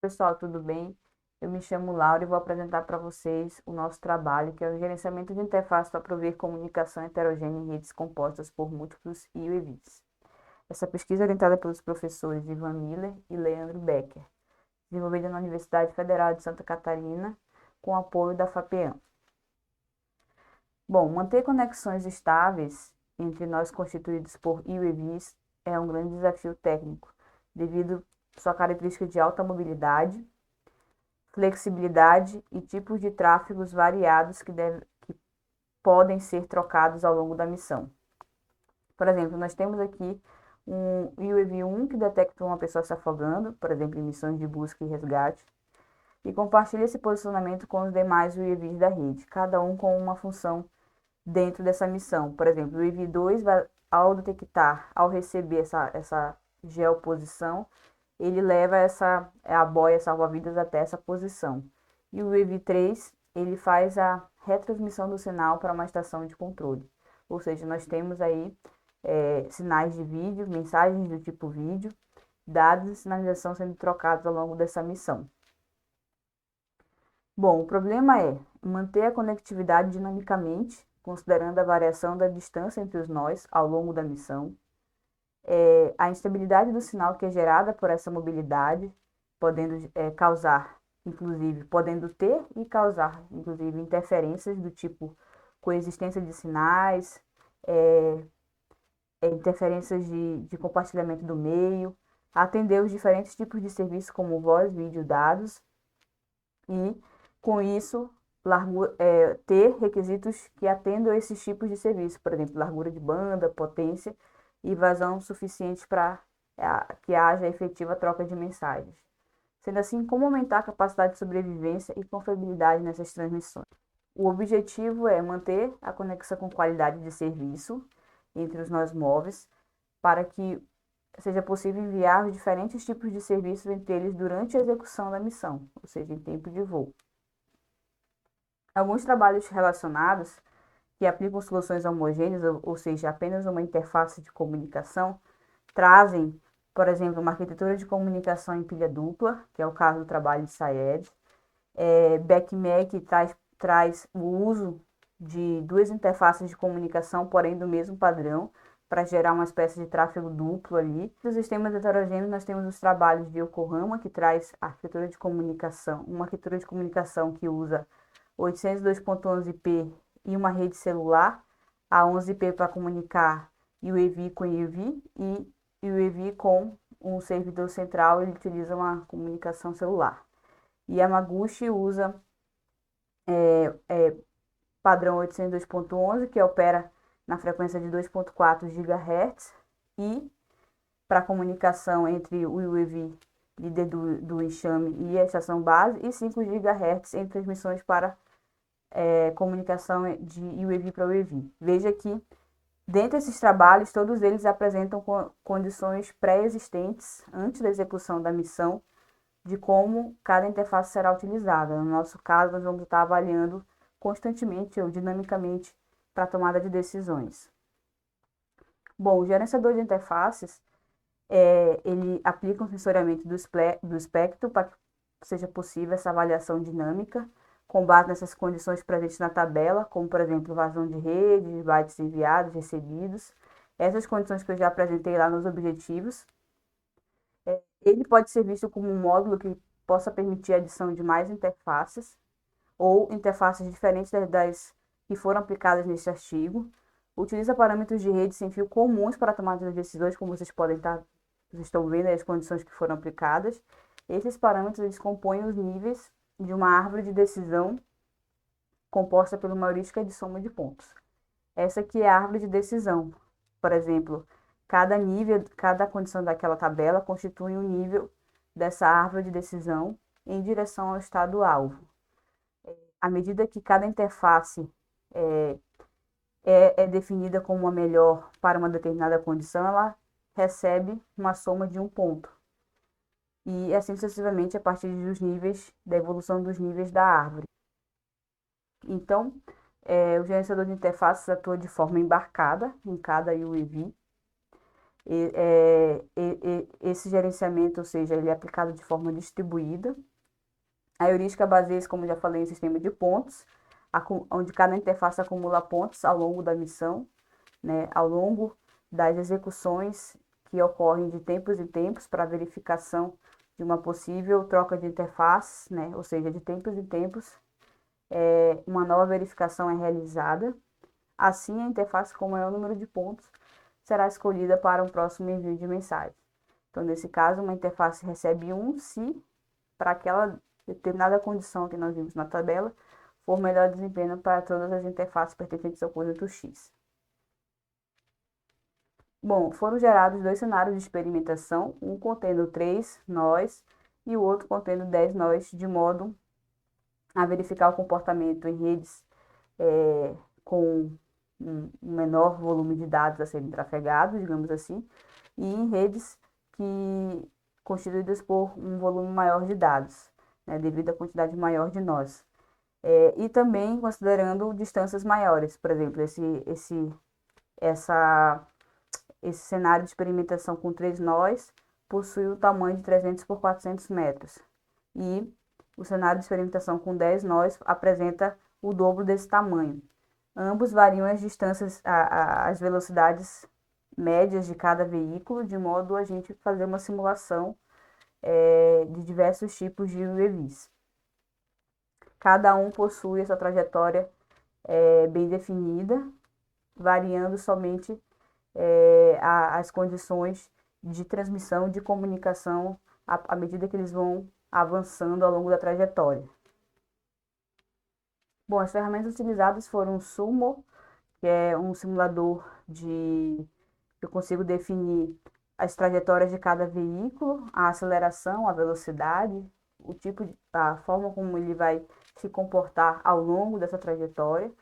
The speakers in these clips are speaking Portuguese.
Pessoal, tudo bem? Eu me chamo Laura e vou apresentar para vocês o nosso trabalho, que é o gerenciamento de interface para prover comunicação heterogênea em redes compostas por múltiplos UEVs. Essa pesquisa é orientada pelos professores Ivan Miller e Leandro Becker, desenvolvida na Universidade Federal de Santa Catarina, com apoio da FAPEAM. Bom, manter conexões estáveis entre nós constituídos por UEVs é um grande desafio técnico, devido à sua característica de alta mobilidade, flexibilidade e tipos de tráfegos variados que podem ser trocados ao longo da missão. Por exemplo, nós temos aqui um UAV-1 que detecta uma pessoa se afogando, por exemplo, em missões de busca e resgate, e compartilha esse posicionamento com os demais UAVs da rede, cada um com uma função dentro dessa missão. Por exemplo, o UAV-2 vai, ao detectar, ao receber essa geoposição, ele leva a boia salva-vidas até essa posição. E o UAV-3, ele faz a retransmissão do sinal para uma estação de controle. Ou seja, nós temos aí sinais de vídeo, mensagens do tipo vídeo, dados e sinalização sendo trocados ao longo dessa missão. Bom, o problema é manter a conectividade dinamicamente, considerando a variação da distância entre os nós ao longo da missão, a instabilidade do sinal que é gerada por essa mobilidade, podendo causar, inclusive, podendo ter e causar, inclusive, interferências do tipo coexistência de sinais, é, interferências de compartilhamento do meio, atender os diferentes tipos de serviços como voz, vídeo, dados, e, com isso, ter requisitos que atendam a esses tipos de serviço, por exemplo, largura de banda, potência e vazão suficiente para que haja efetiva troca de mensagens. Sendo assim, como aumentar a capacidade de sobrevivência e confiabilidade nessas transmissões? O objetivo é manter a conexão com qualidade de serviço entre os nós móveis, para que seja possível enviar os diferentes tipos de serviços entre eles durante a execução da missão, ou seja, em tempo de voo. Alguns trabalhos relacionados que aplicam soluções homogêneas, ou seja, apenas uma interface de comunicação, trazem, por exemplo, uma arquitetura de comunicação em pilha dupla, que é o caso do trabalho de Sayed. BACMAC traz o uso de duas interfaces de comunicação, porém do mesmo padrão, para gerar uma espécie de tráfego duplo ali. Nos sistemas heterogêneos, nós temos os trabalhos de Yokohama, que traz a arquitetura de comunicação, uma arquitetura de comunicação que usa 802.11p e uma rede celular, a 11p para comunicar UAV com UAV e UAV com um servidor central, ele utiliza uma comunicação celular. E Yamaguchi usa padrão 802.11, que opera na frequência de 2.4 GHz, e para comunicação entre o UAV líder do enxame e a estação base, e 5 GHz em transmissões para comunicação de UAV para UAV. Veja que, dentre esses trabalhos, todos eles apresentam condições pré-existentes antes da execução da missão, de como cada interface será utilizada. No nosso caso, nós vamos estar avaliando constantemente ou dinamicamente para a tomada de decisões. Bom, o gerenciador de interfaces, ele aplica um sensoriamento do espectro para que seja possível essa avaliação dinâmica, com base nessas condições presentes na tabela, como, por exemplo, vazão de rede, bytes enviados, recebidos, essas condições que eu já apresentei lá nos objetivos. Ele pode ser visto como um módulo que possa permitir a adição de mais interfaces, ou interfaces diferentes das que foram aplicadas neste artigo. Utiliza parâmetros de rede sem fio comuns para a tomada de decisões, como vocês estão vendo as condições que foram aplicadas. Esses parâmetros eles compõem os níveis de uma árvore de decisão composta por uma heurística de soma de pontos. Essa aqui é a árvore de decisão. Por exemplo, cada nível, cada condição daquela tabela constitui um nível dessa árvore de decisão em direção ao estado-alvo. À medida que cada interface é definida como a melhor para uma determinada condição, ela recebe uma soma de um ponto. E assim sucessivamente a partir dos níveis, da evolução dos níveis da árvore. Então, o gerenciador de interfaces atua de forma embarcada em cada UEV. Esse gerenciamento, ou seja, ele é aplicado de forma distribuída. A heurística baseia-se, como já falei, em sistema de pontos, onde cada interface acumula pontos ao longo da missão, né, ao longo das execuções que ocorrem de tempos em tempos para verificação de uma possível troca de interface, né, ou seja, de tempos em tempos, uma nova verificação é realizada. Assim, a interface com maior número de pontos será escolhida para um próximo envio de mensagem. Então, nesse caso, uma interface recebe um se para aquela determinada condição que nós vimos na tabela for melhor desempenho para todas as interfaces pertencentes ao conjunto X. Bom, foram gerados dois cenários de experimentação, um contendo 3 nós e o outro contendo 10 nós, de modo a verificar o comportamento em redes com um menor volume de dados a serem trafegados, digamos assim, e em redes que constituídas por um volume maior de dados, né, devido à quantidade maior de nós. E também considerando distâncias maiores, por exemplo, esse cenário de experimentação com 3 nós possui o tamanho de 300 por 400 metros. E o cenário de experimentação com 10 nós apresenta o dobro desse tamanho. Ambos variam as distâncias, as velocidades médias de cada veículo, de modo a gente fazer uma simulação de diversos tipos de UAVs. Cada um possui essa trajetória bem definida, variando somente as condições de transmissão, de comunicação, à medida que eles vão avançando ao longo da trajetória. Bom, as ferramentas utilizadas foram o Sumo, que é um simulador de... Eu consigo definir as trajetórias de cada veículo, a aceleração, a velocidade, a forma como ele vai se comportar ao longo dessa trajetória.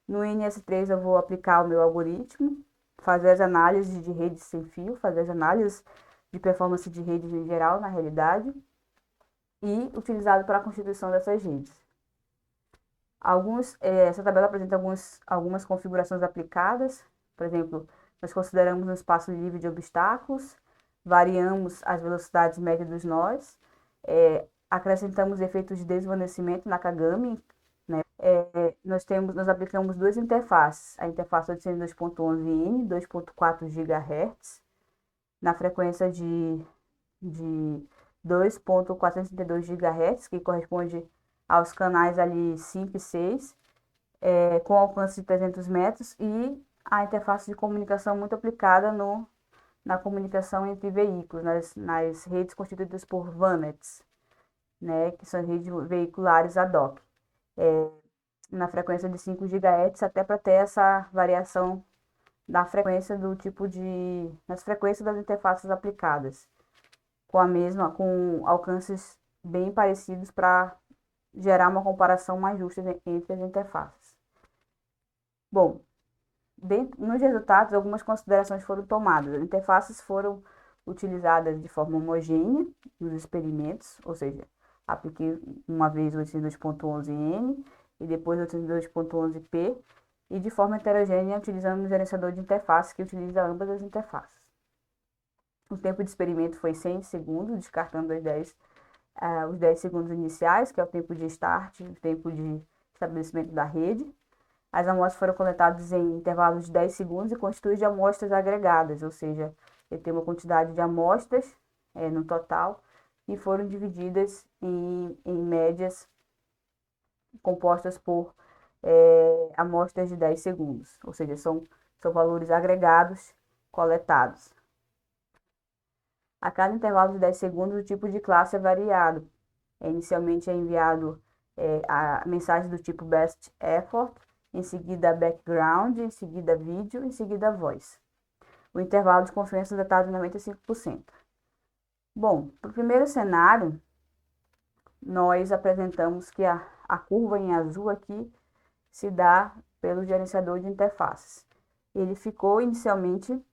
No NS3 eu vou aplicar o meu algoritmo, fazer as análises de redes sem fio, fazer as análises de performance de redes em geral, na realidade, e utilizado para a constituição dessas redes. Essa tabela apresenta algumas configurações aplicadas. Por exemplo, nós consideramos um espaço livre de obstáculos, variamos as velocidades médias dos nós, acrescentamos efeitos de desvanecimento na Kagami, né? Nós aplicamos duas interfaces, a interface 802.11n, 2.4 GHz, na frequência de 2.432 GHz, que corresponde aos canais ali 5 e 6, com alcance de 300 metros, e a interface de comunicação muito aplicada na comunicação entre veículos, nas redes constituídas por VANETs, né, que são redes veiculares ad hoc, na frequência de 5 GHz, até para ter essa variação da frequência nas frequências das interfaces aplicadas, com alcances bem parecidos para gerar uma comparação mais justa entre as interfaces. Bom, nos resultados, algumas considerações foram tomadas. As interfaces foram utilizadas de forma homogênea nos experimentos, ou seja, apliquei uma vez o 802.11n e depois o 802.11p, e de forma heterogênea utilizando um gerenciador de interface que utiliza ambas as interfaces. O tempo de experimento foi 100 segundos, descartando os 10 segundos iniciais, que é o tempo de start, o tempo de estabelecimento da rede. As amostras foram coletadas em intervalos de 10 segundos e constituem de amostras agregadas, ou seja, ele tem uma quantidade de amostras no total e foram divididas em médias compostas por amostras de 10 segundos, ou seja, são valores agregados coletados. A cada intervalo de 10 segundos, o tipo de classe é variado. Inicialmente é enviado a mensagem do tipo best effort, em seguida background, em seguida vídeo, em seguida voice. O intervalo de confiança é datado de 95%. Bom, para o primeiro cenário, nós apresentamos que a curva em azul aqui se dá pelo gerenciador de interfaces. Ele ficou inicialmente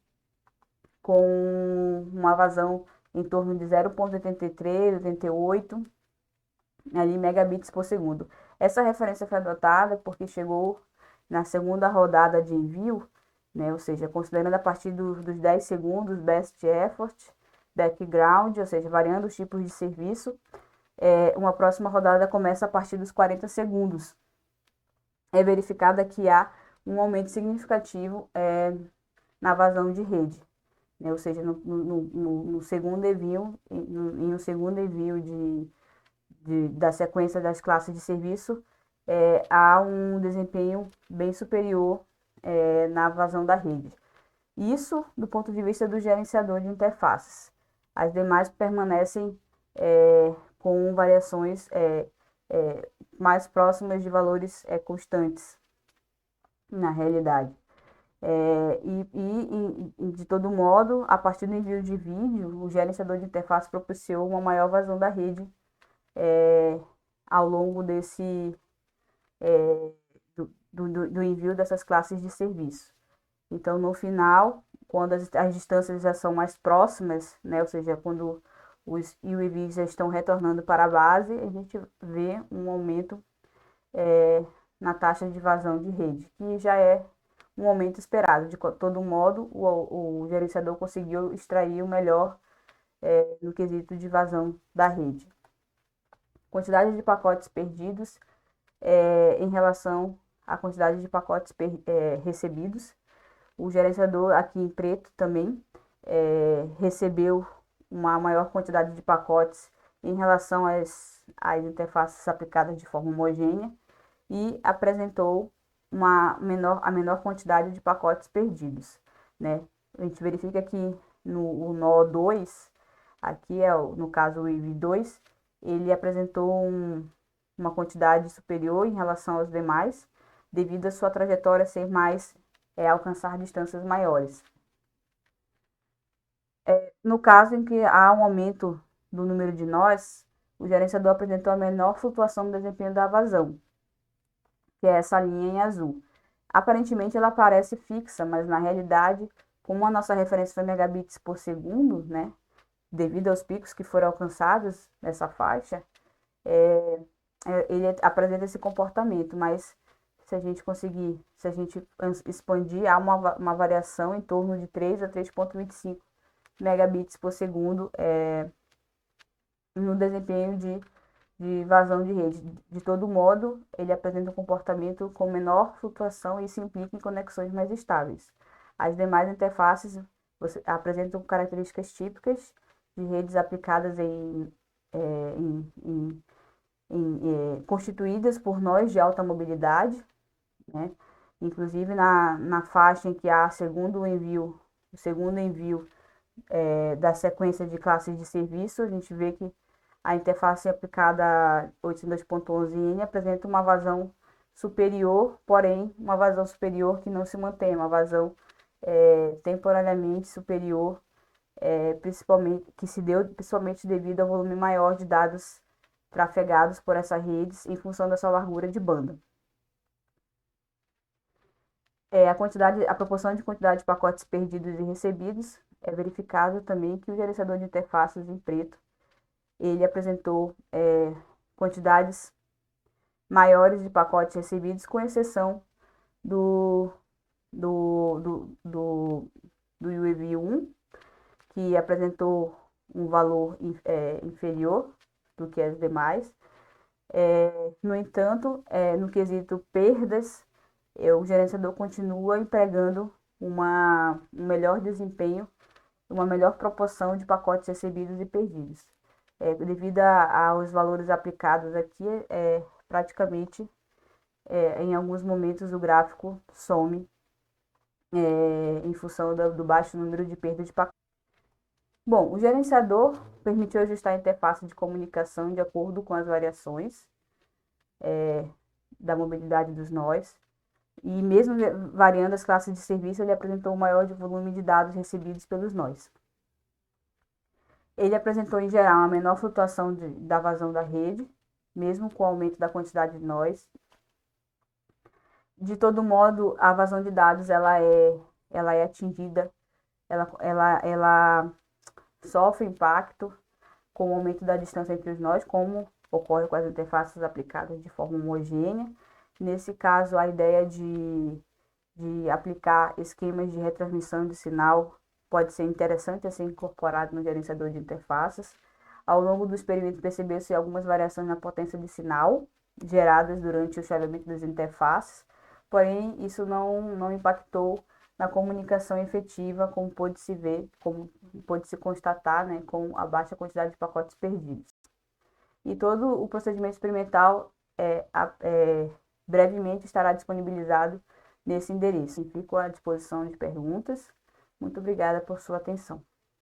com uma vazão em torno de 0,83, 88 ali, megabits por segundo. Essa referência foi adotada porque chegou na segunda rodada de envio né? Ou seja, considerando a partir dos 10 segundos, best effort, background, ou seja, variando os tipos de serviço, uma próxima rodada começa a partir dos 40 segundos. É verificada que há um aumento significativo na vazão de rede, né? Ou seja, no segundo envio, em um segundo envio da sequência das classes de serviço, há um desempenho bem superior na vazão da rede. Isso do ponto de vista do gerenciador de interfaces. As demais permanecem com variações mais próximas de valores constantes na realidade. De todo modo, a partir do envio de vídeo, o gerenciador de interface propiciou uma maior vazão da rede ao longo do envio dessas classes de serviço. Então, no final, quando as distâncias já são mais próximas, né, ou seja, quando os UAVs já estão retornando para a base, a gente vê um aumento na taxa de vazão de rede, que já é um aumento esperado. De todo modo, o gerenciador conseguiu extrair o melhor no quesito de vazão da rede. Quantidade de pacotes perdidos em relação à quantidade de pacotes recebidos. O gerenciador aqui em preto também recebeu uma maior quantidade de pacotes em relação às interfaces aplicadas de forma homogênea e apresentou a menor quantidade de pacotes perdidos, né? A gente verifica que no nó 2, aqui no caso o IV2, ele apresentou uma quantidade superior em relação aos demais, devido à sua trajetória ser mais alcançar distâncias maiores. No caso em que há um aumento do número de nós, o gerenciador apresentou a menor flutuação no desempenho da vazão, que é essa linha em azul. Aparentemente ela parece fixa, mas na realidade, como a nossa referência foi megabits por segundo, né, devido aos picos que foram alcançados nessa faixa, ele apresenta esse comportamento, mas se a gente expandir, há uma variação em torno de 3 a 3,25 megabits por segundo no desempenho de vazão de rede. De todo modo, ele apresenta um comportamento com menor flutuação e isso implica em conexões mais estáveis. As demais interfaces apresentam características típicas de redes aplicadas constituídas por nós de alta mobilidade, né? Inclusive na faixa em que há o segundo envio da sequência de classes de serviço, a gente vê que a interface aplicada 802.11n apresenta uma vazão superior, porém uma vazão superior que não se mantém, uma vazão temporariamente superior, principalmente, que se deu principalmente devido ao volume maior de dados trafegados por essas redes em função da sua largura de banda. A proporção de quantidade de pacotes perdidos e recebidos é verificado também que o gerenciador de interfaces em preto ele apresentou quantidades maiores de pacotes recebidos, com exceção do UAV1, que apresentou um valor inferior do que as demais. No entanto, no quesito perdas, o gerenciador continua empregando um melhor desempenho, uma melhor proporção de pacotes recebidos e perdidos. Devido aos valores aplicados aqui, praticamente, em alguns momentos, o gráfico some em função do baixo número de perda de pacotes. Bom, o gerenciador permitiu ajustar a interface de comunicação de acordo com as variações da mobilidade dos nós, e mesmo variando as classes de serviço, ele apresentou um maior volume de dados recebidos pelos nós. Ele apresentou, em geral, uma menor flutuação da vazão da rede, mesmo com o aumento da quantidade de nós. De todo modo, a vazão de dados ela é atingida, ela sofre impacto com o aumento da distância entre os nós, como ocorre com as interfaces aplicadas de forma homogênea. Nesse caso, a ideia de de aplicar esquemas de retransmissão de sinal pode ser interessante a ser incorporado no gerenciador de interfaces. Ao longo do experimento, percebeu-se algumas variações na potência de sinal geradas durante o chaveamento das interfaces, porém, isso não impactou na comunicação efetiva, como pôde se ver, como pôde se constatar, né, com a baixa quantidade de pacotes perdidos. E todo o procedimento experimental brevemente estará disponibilizado nesse endereço. Fico à disposição de perguntas. Muito obrigada por sua atenção.